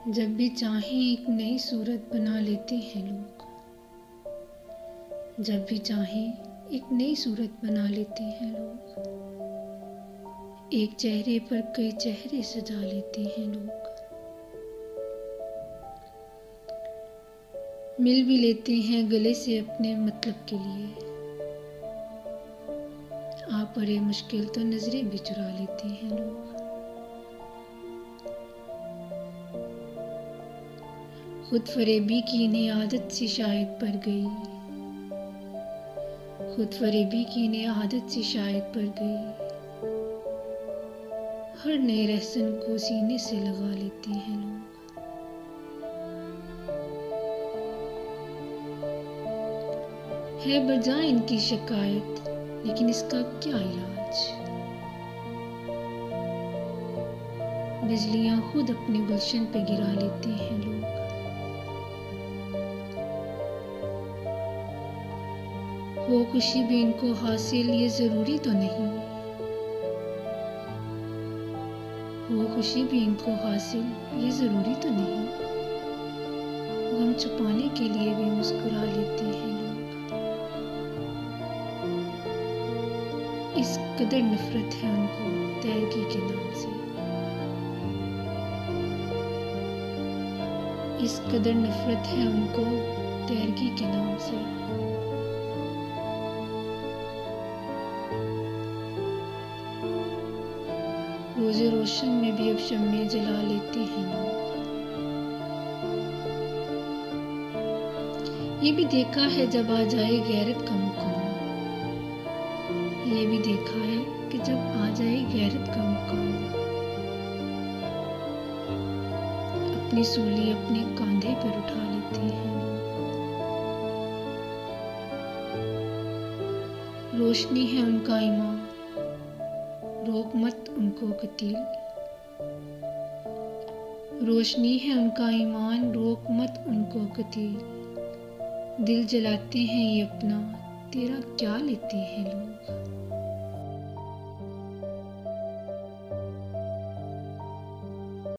जब भी चाहें एक नई सूरत बना लेते हैं लोग। जब भी चाहें एक नई सूरत बना लेते हैं लोग। एक चेहरे पर कई चेहरे सजा लेते हैं लोग। मिल भी लेते हैं गले से अपने मतलब के लिए। आ पड़े मुश्किल तो नजरें भी चुरा लेते हैं लोग। खुद फरेबी की इन्हें आदत सी शायद पड़ गई। खुद फरेबी की इन्हें आदत सी शायद पड़ गई। हर नए रहसन को सीने से लगा लेते हैं लोग। है बजा इनकी शिकायत, लेकिन इसका क्या इलाज। बिजलियां खुद अपने गुलशन पे गिरा लेते हैं लोग। हो खुशी भी इनको हासिल ये जरूरी तो नहीं। हो खुशी भी इनको हासिल ये जरूरी तो नहीं। गम छुपाने के लिए भी मुस्कुरा लेते हैं लोग। इस कदर नफरत है उनको तैरगी के नाम से। इस कदर नफरत है उनको तैरगी के नाम से। रोजे रोशन में भी अब शम्मे जला लेते हैं लोग। ये भी देखा है जब आ जाए गैरत का मुकाम। ये भी देखा है कि जब आ जाए गैरत का मुकाम। अपनी सूली अपने कांधे पर उठा लेते हैं लोग। रोशनी है उनका ईमान, रोक मत उनको कतील। रोशनी है उनका ईमान, रोक मत उनको कतील। दिल जलाते हैं ये अपना, तेरा क्या लेते हैं लोग।